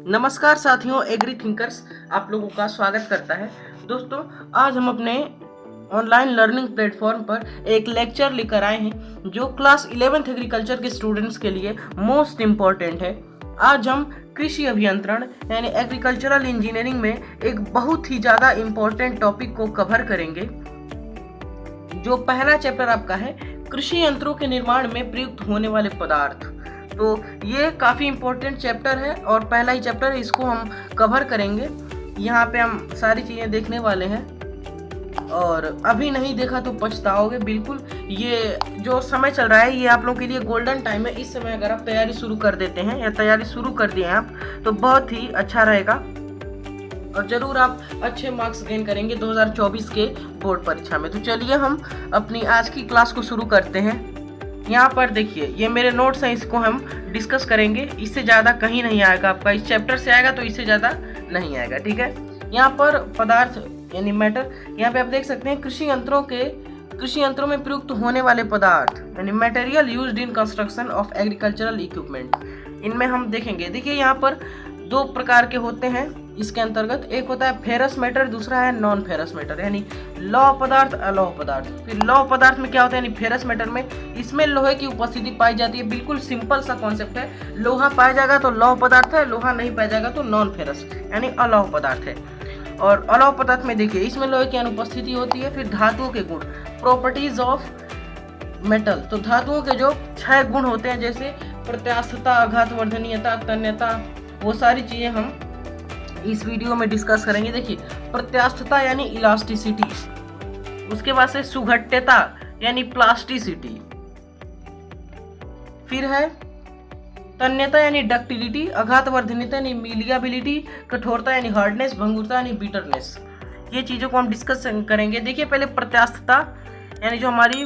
नमस्कार साथियों, agree thinkers आप लोगों का स्वागत करता है। दोस्तों, आज हम अपने ऑनलाइन लर्निंग प्लेटफॉर्म पर एक लेक्चर लेकर आए हैं जो क्लास 11th एग्रीकल्चर के स्टूडेंट्स के लिए मोस्ट इम्पॉर्टेंट है। आज हम कृषि अभियंत्रण यानी एग्रीकल्चरल इंजीनियरिंग में एक बहुत ही ज़्यादा इम्पोर्टेंट टॉपिक को कवर करेंगे। जो पहला चैप्टर आपका है कृषि यंत्रों के निर्माण में प्रयुक्त होने वाले पदार्थ। तो ये काफ़ी इम्पोर्टेंट चैप्टर है और पहला ही चैप्टर है, इसको हम कवर करेंगे। यहाँ पे हम सारी चीज़ें देखने वाले हैं और अभी नहीं देखा तो पछताओगे बिल्कुल। ये जो समय चल रहा है ये आप लोगों के लिए गोल्डन टाइम है। इस समय अगर आप तैयारी शुरू कर देते हैं या तैयारी शुरू कर दिए हैं आप तो बहुत ही अच्छा रहेगा और ज़रूर आप अच्छे मार्क्स गेन करेंगे 2024 के बोर्ड परीक्षा में। तो चलिए हम अपनी आज की क्लास को शुरू करते हैं। यहाँ पर देखिए, ये मेरे नोट्स हैं, इसको हम डिस्कस करेंगे। इससे ज़्यादा कहीं नहीं आएगा आपका, इस चैप्टर से आएगा तो इससे ज़्यादा नहीं आएगा, ठीक है। यहाँ पर पदार्थ यानी मैटर, यहाँ पे आप देख सकते हैं कृषि यंत्रों में प्रयुक्त होने वाले पदार्थ यानी material used in construction of agricultural equipment. इनमें हम देखेंगे, देखिए यहाँ पर दो प्रकार के होते हैं इसके अंतर्गत। एक होता है फेरस मैटर, दूसरा है नॉन फेरस मैटर यानी लौह पदार्थ अलोह पदार्थ। फिर लौह पदार्थ में क्या होता है यानी फेरस मैटर में इसमें लोहे की उपस्थिति पाई जाती है। बिल्कुल सिंपल सा कॉन्सेप्ट है, लोहा पाया जाएगा तो लौह पदार्थ है, लोहा नहीं पाया जाएगा तो नॉन फेरस यानी अलोह पदार्थ है। और अलोह पदार्थ में देखिए इसमें लोहे की अनुपस्थिति होती है। फिर धातुओं के गुण, प्रॉपर्टीज ऑफ मेटल, तो धातुओं के जो 6 गुण होते हैं जैसे प्रत्यास्थता, आघातवर्धनीयता, तन्यता, वो सारी चीजें हम इस वीडियो में डिस्कस करेंगे। देखिए प्रत्यास्थता यानी इलास्टिसिटी, उसके बाद से सुघट्यता यानी प्लास्टिसिटी, फिर है तन्यता यानी डक्टिलिटी, आघातवर्धनीयता यानी मीलियाबिलिटी, कठोरता यानी हार्डनेस, भंगुरता यानी बिटरनेस। ये चीज़ों को हम डिस्कस करेंगे। देखिए पहले प्रत्यास्थता यानी जो हमारी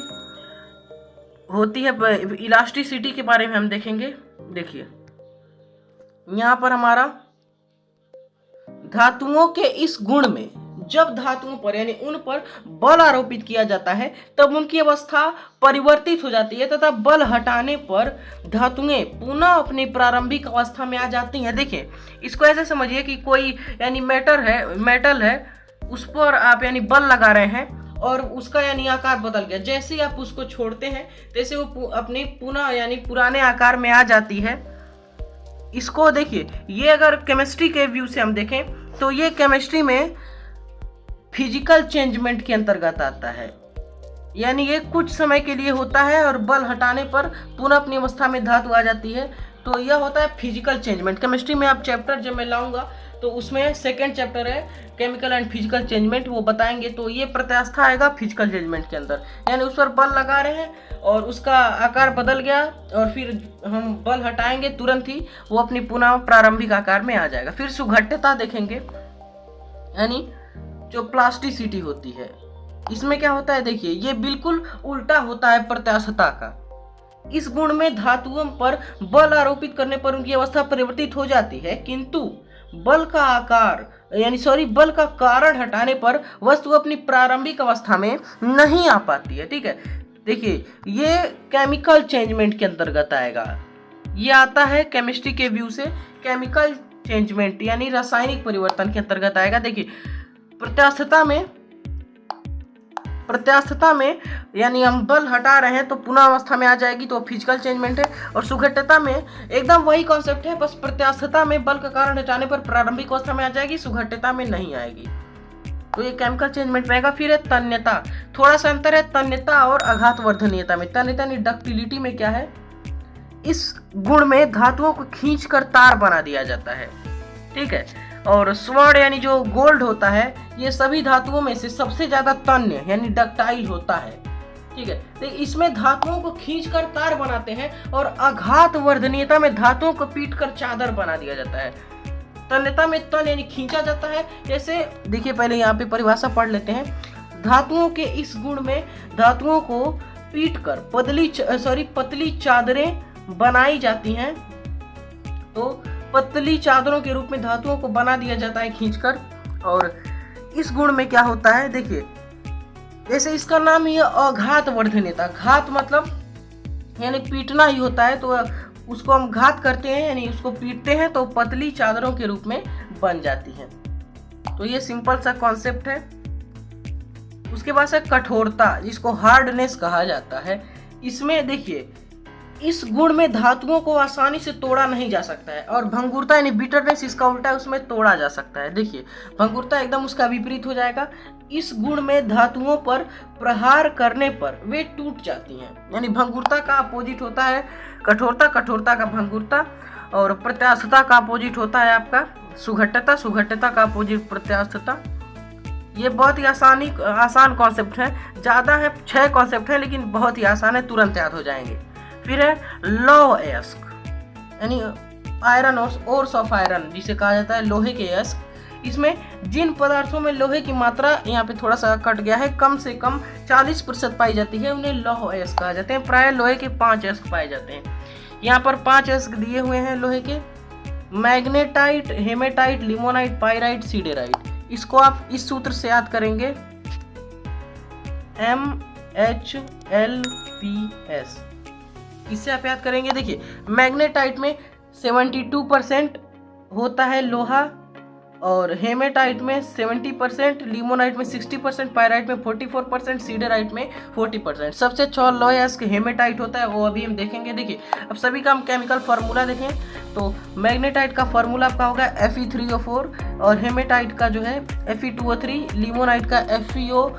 होती है इलास्टिसिटी के बारे में हम देखेंगे। देखिए यहाँ पर हमारा धातुओं के इस गुण में, जब धातुओं पर यानी उन पर बल आरोपित किया जाता है तब उनकी अवस्था परिवर्तित हो जाती है तथा बल हटाने पर धातुएं पुनः अपनी प्रारंभिक अवस्था में आ जाती हैं। देखिए इसको ऐसे समझिए कि कोई यानी मेटल है, उस पर आप यानी बल लगा रहे हैं और उसका यानी आकार बदल गया। जैसे ही आप उसको छोड़ते हैं तैसे वो अपने पुनः यानी पुराने आकार में आ जाती है। इसको देखिए, ये अगर केमिस्ट्री के व्यू से हम देखें तो ये केमिस्ट्री में फिजिकल चेंजमेंट के अंतर्गत आता है, यानी ये कुछ समय के लिए होता है और बल हटाने पर पुनः अपनी अवस्था में धातु आ जाती है। तो यह होता है फिजिकल चेंजमेंट। केमिस्ट्री में आप चैप्टर जब मैं लाऊंगा तो उसमें सेकंड चैप्टर है केमिकल एंड फिजिकल चेंजमेंट, वो बताएंगे। तो ये प्रत्यास्था आएगा फिजिकल चेंजमेंट के अंदर, यानी उस पर बल लगा रहे हैं और उसका आकार बदल गया और फिर हम बल हटाएंगे तुरंत ही वो अपनी पुनः प्रारंभिक आकार में आ जाएगा। फिर सुघट्यता देखेंगे यानी जो प्लास्टिसिटी होती है, इसमें क्या होता है देखिए ये बिल्कुल उल्टा होता है प्रत्यास्थता का। इस गुण में धातुओं पर बल आरोपित करने पर उनकी अवस्था परिवर्तित हो जाती है, किंतु बल का कारण हटाने पर वस्तु अपनी प्रारंभिक अवस्था में नहीं आ पाती है, ठीक है। देखिए ये केमिकल चेंजमेंट के अंतर्गत आएगा। ये आता है केमिस्ट्री के व्यू से, केमिकल चेंजमेंट यानी रासायनिक परिवर्तन के अंतर्गत आएगा। देखिए प्रत्यास्थता में यानी हम बल हटा रहे हैं तो पुनः अवस्था में आ जाएगी, तो फिजिकल चेंजमेंट है। और सुघट्यता में एकदम वही कॉन्सेप्ट है, बस प्रत्यास्थता में बल का कारण हटाने पर प्रारंभिक अवस्था में आ जाएगी, सुघट्यता में नहीं आएगी। तो ये केमिकल चेंजमेंट रहेगा। फिर है तन्यता, थोड़ा सा अंतर है तन्यता और आघातवर्धनीयता में। तन्यता यानी डक्टिलिटी में क्या है, इस गुण में धातुओं को खींचकर तार बना दिया जाता है, ठीक है। और स्वर्ण यानी जो गोल्ड होता है ये सभी धातुओं में से सबसे ज्यादा तन्य यानी डक्टाइल होता है, ठीक है। तो इसमें धातुओं को खींचकर तार बनाते हैं और आघातवर्धनीयता में धातुओं को पीटकर चादर बना दिया जाता है। तन्यता में तन यानी खींचा जाता है। जैसे देखिए पहले यहाँ पे परिभाषा पढ़ लेते हैं। धातुओं के इस गुण में धातुओं को पीटकर पतली चादरें बनाई जाती हैं। तो पतली चादरों के रूप में धातुओं को बना दिया जाता है खींचकर। और इस गुण में क्या होता है देखिए, जैसे इसका नाम ही है आघातवर्धनीयता। घात मतलब यानी पीटना ही होता है, तो उसको हम घात करते हैं यानी उसको पीटते हैं तो पतली चादरों के रूप में बन जाती हैं। तो ये सिंपल सा कॉन्सेप्ट है। उसके बाद है कठोरता, जिसको हार्डनेस कहा जाता है। इसमें देखिए, इस गुण में धातुओं को आसानी से तोड़ा नहीं जा सकता है, और भंगुरता यानी बिटरनेस इसका उल्टा है, उसमें तोड़ा जा सकता है। देखिए, भंगुरता एकदम उसका विपरीत हो जाएगा। इस गुण में धातुओं पर प्रहार करने पर वे टूट जाती हैं, यानी भंगुरता का अपोजिट होता है कठोरता, कठोरता का भंगुरता, और प्रत्यास्थता का अपोजिट होता है आपका सुघट्टता, सुघट्टता का अपोजिट प्रत्यास्थता। ये बहुत ही आसान कॉन्सेप्ट है, ज़्यादा है 6 कॉन्सेप्ट है, लेकिन बहुत ही आसान है, तुरंत याद हो जाएंगे। फिर है लौह-अयस्क, यानी आयरन ओर्स ऑफ आयरन, जिसे कहा जाता है लोहे के अयस्क। इसमें जिन पदार्थों में लोहे की मात्रा, यहाँ पे थोड़ा सा कट गया है, कम से कम 40% पाई जाती है, उन्हें लौह-अयस्क कहा जाते हैं। प्राय लोहे के 5 अयस्क पाए जाते हैं। यहाँ पर 5 अयस्क दिए हुए हैं लोहे के: magnetite, hematite, limonite, pyrite, siderite. इसको आप इस सूत्र से याद करेंगे, MHLPS। इससे आप याद करेंगे। देखिए, मैग्नेटाइट में 72% होता है लोहा, और हेमेटाइट में 70%, लिमोनाइट में 60%, पाइराइट में 44%, सीडेराइट में 40%। सबसे अच्छा लौह-अयस्क हेमेटाइट होता है, वो अभी हम देखेंगे। देखिए, अब सभी का हम केमिकल फार्मूला देखें तो मैग्नेटाइट का फार्मूला आपका होगा Fe3O4, और हेमेटाइट का जो है Fe2O3, लिमोनाइट का FeO,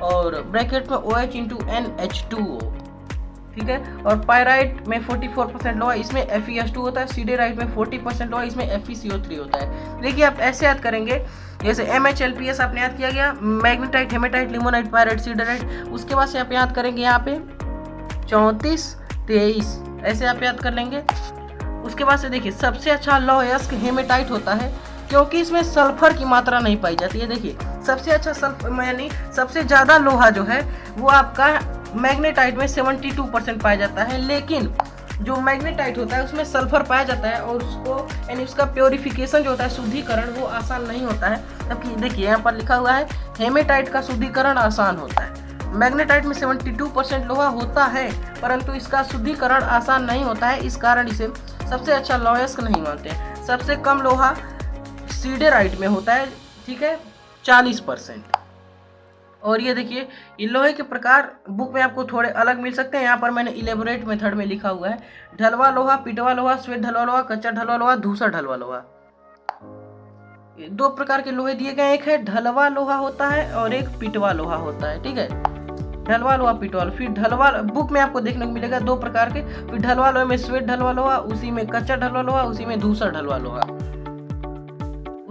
और ब्रैकेट में OH × NH2O, ठीक है। और पाइराइट में 44% लोहा, इसमें FeS2 होता है। सीडेराइट में 40% लोहा, इसमें FeCO3 होता है। देखिए, आप ऐसे याद करेंगे, जैसे MHLPS आपने याद किया गया, magnetite, hematite, limonite, pyrite, siderite. उसके बाद से आप याद करेंगे यहाँ पे 34, 23, ऐसे आप याद कर लेंगे। उसके बाद से देखिए, सबसे अच्छा लौह-अयस्क हेमेटाइट होता है, क्योंकि इसमें सल्फर की मात्रा नहीं पाई जाती है। देखिए, सबसे अच्छा सल्फर यानी सबसे ज़्यादा लोहा जो है वो आपका मैग्नेटाइट में 72% पाया जाता है, लेकिन जो मैग्नेटाइट होता है उसमें सल्फर पाया जाता है, और उसको यानी उसका प्योरिफिकेशन जो होता है, शुद्धिकरण, वो आसान नहीं होता है। जबकि देखिए, यहाँ पर लिखा हुआ है हेमेटाइट का शुद्धिकरण आसान होता है। मैग्नेटाइट में 72% लोहा होता है, परंतु इसका शुद्धिकरण आसान नहीं होता है, इस कारण इसे सबसे अच्छा लौह-अयस्क नहीं मानते। सबसे कम लोहा सीडेराइट में होता है, ठीक है, 40%। और ये देखिए, ये लोहे के प्रकार बुक में आपको थोड़े अलग मिल सकते हैं। यहाँ पर मैंने इलेबोरेट मेथड में लिखा हुआ है: ढलवा लोहा, पिटवा लोहा, श्वेत ढलवा लोहा, कच्चा ढलवा लोहा, धूसर ढलवा लोहा। 2 प्रकार के लोहे दिए गए, एक है ढलवा लोहा होता है और एक पिटवा लोहा होता है, ठीक है। ढलवा लोहा, पिटवा लोहा। फिर ढलवा बुक में आपको देखने को मिलेगा 2 प्रकार के। फिर ढलवा लोहे में श्वेत ढलवा लोहा, उसी में कच्चा ढलवा लोहा, उसी में धूसर ढलवा लोहा।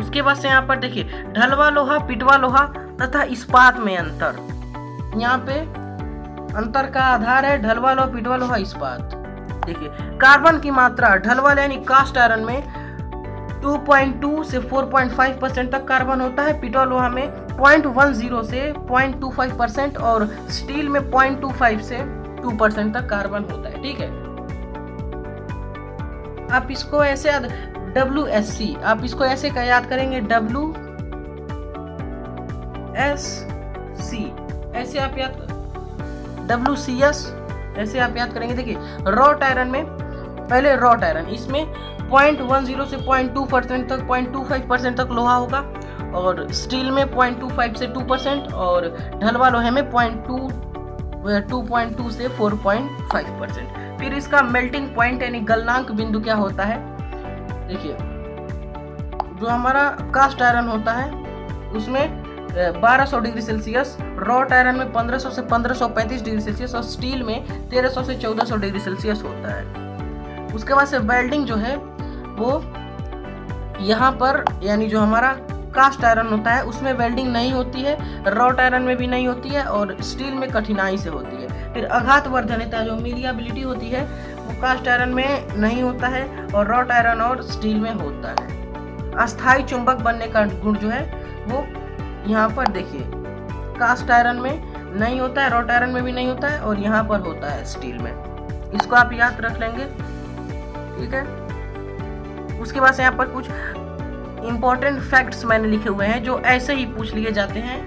उसके बाद से यहाँ पर देखिए, ढलवा लोहा, पिटवा लोहा तथा इस्पात में अंतर। यहाँ पे अंतर का आधार है ढलवा लोहा, पिटवा लोहा, इस्पात। देखिए, कार्बन की मात्रा ढलवा यानी कास्ट आयरन में 2.2 से 4.5% तक कार्बन होता है, पिटवा लोहा में 0.10 से 0.25%, और स्टील में 0.25 से 2% तक कार्बन होता है, ठीक है। आप इसको ऐसे याद, WSC, आप इसको ऐसे का याद करेंगे, WSC, ऐसे आप याद, WCS, ऐसे आप याद करेंगे। देखिए, रॉट आयरन में, पहले रॉट आयरन, इसमें 0.10 से 0.2% तक, 0.25% तक लोहा होगा, और स्टील में 0.25 से 2%, और ढलवा लोहे में 2.2 से 4.5%। फिर इसका मेल्टिंग पॉइंट यानी गलनांक बिंदु क्या होता है? देखिए, जो हमारा कास्ट आयरन होता है उसमें 1200 डिग्री सेल्सियस, रॉट आयरन में 1500 से 1535 डिग्री सेल्सियस, और स्टील में 1300 से 1400 डिग्री सेल्सियस होता है। उसके बाद से वेल्डिंग जो है वो यहाँ पर, यानी जो हमारा कास्ट आयरन होता है उसमें वेल्डिंग नहीं होती है, रॉट आयरन में भी नहीं होती है, और स्टील में कठिनाई से होती है। फिर आघात वर्धनता, जो मीलियाबिलिटी होती है, वो कास्ट आयरन में नहीं होता है, और रॉट आयरन और स्टील में होता है। अस्थायी चुंबक बनने का गुण जो है वो यहाँ पर देखिए, कास्ट आयरन में नहीं होता है, रॉट आयरन में भी नहीं होता है, और यहाँ पर होता है स्टील में। इसको आप याद रख लेंगे, ठीक है। उसके बाद से यहाँ पर कुछ इंपॉर्टेंट फैक्ट्स मैंने लिखे हुए हैं जो ऐसे ही पूछ लिए जाते हैं।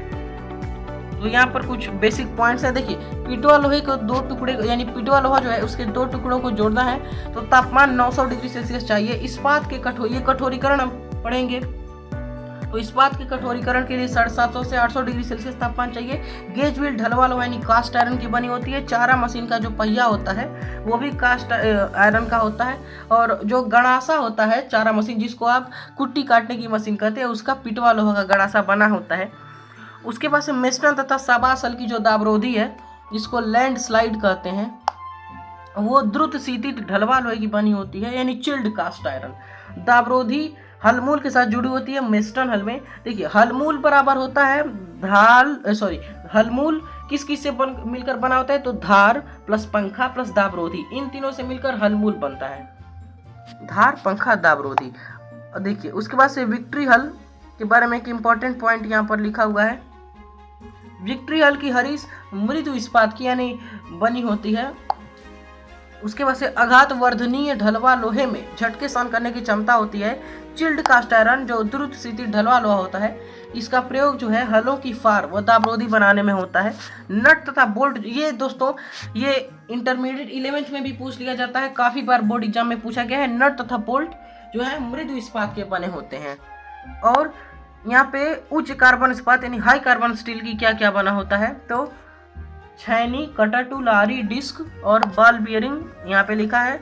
तो यहाँ पर कुछ बेसिक पॉइंट्स है। देखिए, पिटवा लोहे को 2 टुकड़े, यानी पिटवा लोहा जो है उसके 2 टुकड़ों को जोड़ना है तो तापमान 900 डिग्री सेल्सियस चाहिए। इस्पात के ये कठोरीकरण हम पढ़ेंगे, तो इस्पात के कठोरीकरण के लिए 750 से 800 डिग्री सेल्सियस तापमान चाहिए। गेज व्हील ढलवा लोहा यानी कास्ट आयरन की बनी होती है। चारा मशीन का जो पहिया होता है वो भी कास्ट आयरन का होता है। और जो गड़ासा होता है चारा मशीन, जिसको आप कुट्टी काटने की मशीन कहते हैं, उसका पिटवा लोहा का गड़ासा बना होता है। उसके पास मेस्टन तथा सबासल की जो दाबरोधी है, जिसको लैंड स्लाइड कहते हैं, वो द्रुत शीतित ढलवा लोहे की बनी होती है, यानी चिल्ड कास्ट आयरन। दाबरोधी हलमूल के साथ जुड़ी होती है मेस्टन हल में। देखिए, हलमूल बराबर होता है हलमूल किस किस से मिलकर बना होता है, तो धार प्लस पंखा प्लस दाबरोधी, इन तीनों से मिलकर हलमूल बनता है, धार पंखा दाबरोधी। देखिए, उसके बाद से विक्ट्री हल के बारे में एक इंपॉर्टेंट पॉइंट यहाँ पर लिखा हुआ है। विक्ट्री हल की हरीस मृदु इस्पात की यानी बनी होती है। उसके बाद से आघात वर्धनीय ढलवा लोहे में झटके सहन करने की क्षमता होती है। चिल्ड कास्ट आयरन जो द्रुत शीतित ढलवा लोहा होता है, इसका प्रयोग जो है हलों की फार व दाबरोधी बनाने में होता है। नट तथा बोल्ट, ये दोस्तों ये इंटरमीडिएट 11th में भी पूछ लिया जाता है, काफी बार बोर्ड एग्जाम में पूछा गया है। नट तथा बोल्ट जो है मृदु इस्पात के बने होते हैं। और यहाँ पे उच्च कार्बन इस्पात यानी हाई कार्बन स्टील की क्या क्या बना होता है, तो छैनी, कटर टूल, आरी, डिस्क और बॉल बियरिंग यहाँ पे लिखा है,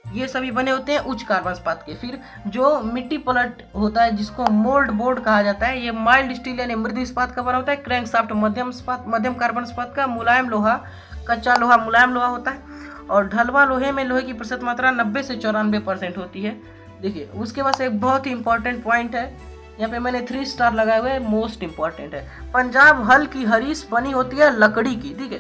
ये सभी बने होते हैं उच्च कार्बन इस्पात के। फिर जो मिट्टी पलट होता है जिसको मोल्ड बोर्ड कहा जाता है, ये माइल्ड स्टील यानी मृदु इस्पात का बना होता है। क्रैंक शाफ्ट मध्यम कार्बन इस्पात का। मुलायम लोहा, कच्चा लोहा मुलायम लोहा होता है। और ढलवा लोहे में लोहे की प्रतिशत मात्रा 90 से 94% होती है। देखिए, उसके बाद एक बहुत ही इंपॉर्टेंट पॉइंट है, यहाँ पे मैंने 3 स्टार लगाए हुए, मोस्ट इंपॉर्टेंट है। पंजाब हल की हरीस बनी होती है लकड़ी की। ठीक है,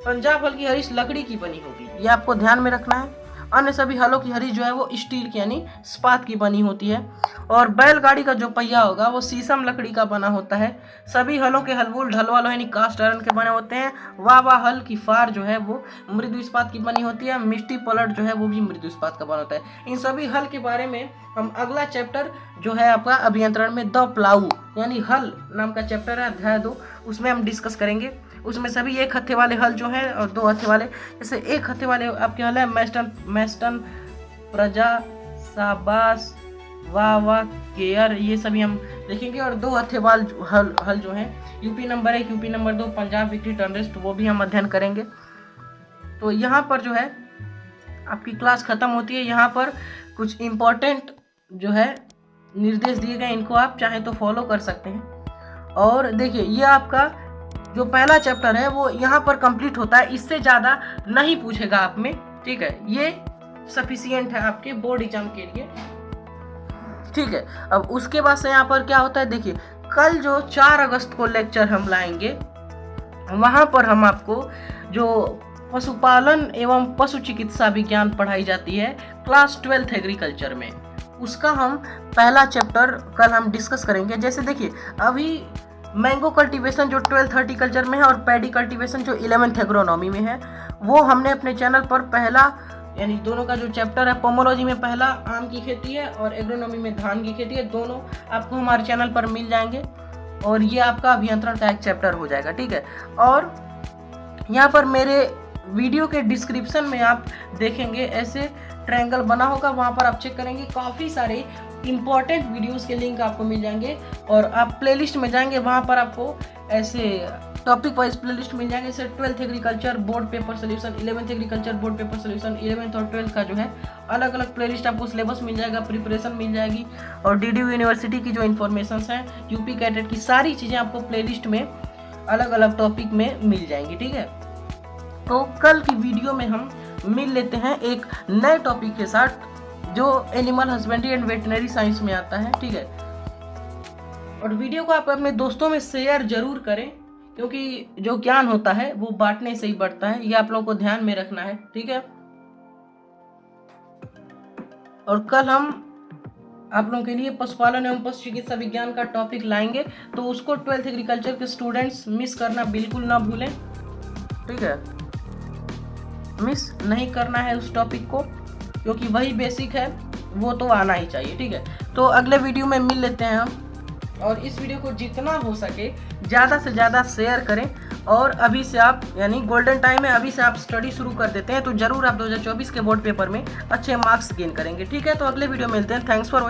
पंजाब हल की हरीस लकड़ी की बनी होगी, ये आपको ध्यान में रखना है। अन्य सभी हलों की हरीस जो है वो स्टील की यानी इस्पात की बनी होती है। और बैलगाड़ी का जो पहिया होगा वो शीशम लकड़ी का बना होता है। सभी हलों के हलवूल ढलवा लोहे यानी कास्ट आयरन के बने होते हैं। वावा हल की फार जो है वो मृदु इस्पात की बनी होती है। मिट्टी पलट जो है वो भी मृदु इस्पात का बना होता है। इन सभी हल के बारे में हम अगला चैप्टर जो है आपका अभियंत्रण में द प्लाऊ यानी हल नाम का चैप्टर है, अध्याय 2, उसमें हम डिस्कस करेंगे। उसमें सभी 1 हत्थे वाले हल जो हैं और 2 हत्थे वाले, जैसे 1 हत्थे वाले आपके हल है मेस्टन, प्रजा, साबास, वावा, केयर, ये सभी हम देखेंगे। और 2 हत्थे वाल हल जो हैं UP number 1, UP number 2, Punjab, victory, टर्नरेस्ट, वो भी हम अध्ययन करेंगे। तो यहाँ पर जो है आपकी क्लास खत्म होती है। यहाँ पर कुछ इम्पोर्टेंट जो है निर्देश दिए गए, इनको आप चाहें तो फॉलो कर सकते हैं। और देखिए, ये आपका जो पहला चैप्टर है वो यहाँ पर कंप्लीट होता है, इससे ज़्यादा नहीं पूछेगा आप में। ठीक है, ये सफिशिएंट है आपके बोर्ड एग्जाम के लिए। ठीक है, अब उसके बाद से यहाँ पर क्या होता है, देखिए कल जो 4 अगस्त को लेक्चर हम लाएंगे, वहाँ पर हम आपको जो पशुपालन एवं पशु चिकित्सा विज्ञान पढ़ाई जाती है क्लास 12th एग्रीकल्चर में, उसका हम पहला चैप्टर कल हम डिस्कस करेंगे। जैसे देखिए, अभी मैंगो कल्टीवेशन जो 12th हॉर्टिकल्चर में है और पैडी कल्टीवेशन जो 11th एग्रोनॉमी में है, वो हमने अपने चैनल पर पहला यानी दोनों का जो चैप्टर है, पोमोलॉजी में पहला आम की खेती है और एग्रोनॉमी में धान की खेती है, दोनों आपको हमारे चैनल पर मिल जाएंगे और ये आपका अभियंत्रण का एक चैप्टर हो जाएगा। ठीक है, और यहाँ पर मेरे वीडियो के डिस्क्रिप्शन में आप देखेंगे ऐसे ट्रायंगल बना होगा, वहाँ पर आप चेक करेंगे, काफ़ी सारे इंपॉर्टेंट वीडियोस के लिंक आपको मिल जाएंगे। और आप प्लेलिस्ट में जाएंगे, वहाँ पर आपको ऐसे टॉपिक वाइज प्लेलिस्ट मिल जाएंगे, जैसे 12th agriculture board paper solution, 11th agriculture board paper solution, 11th और 12th का जो है अलग अलग प्लेलिस्ट आपको सिलेबस मिल जाएगा, प्रिपरेशन मिल जाएगी और DDU यूनिवर्सिटी की जो इन्फॉर्मेशन हैं, यूपी कैडेट की सारी चीज़ें आपको प्लेलिस्ट में अलग अलग टॉपिक में मिल जाएंगी। ठीक है, तो कल की वीडियो में हम मिल लेते हैं एक नए टॉपिक के साथ जो animal husbandry and veterinary science में आता है। ठीक है, और वीडियो को आप अपने दोस्तों में शेयर जरूर करें, क्योंकि जो ज्ञान होता है वो बांटने से ही बढ़ता है, ये आप लोगों को ध्यान में रखना है। ठीक है, और कल हम आप लोगों के लिए पशुपालन एवं पशु चिकित्सा विज्ञान का टॉपिक लाएंगे, तो उसको 12th एग्रीकल्चर के स्टूडेंट्स मिस करना बिल्कुल ना भूलें। ठीक है, मिस नहीं करना है उस टॉपिक को, क्योंकि वही बेसिक है, वो तो आना ही चाहिए। ठीक है, तो अगले वीडियो में मिल लेते हैं हम, और इस वीडियो को जितना हो सके ज़्यादा से ज़्यादा शेयर करें और अभी से आप यानी गोल्डन टाइम है, अभी से आप स्टडी शुरू कर देते हैं तो जरूर आप 2024 के बोर्ड पेपर में अच्छे मार्क्स गेन करेंगे। ठीक है, तो अगले वीडियो में मिलते हैं। Thanks for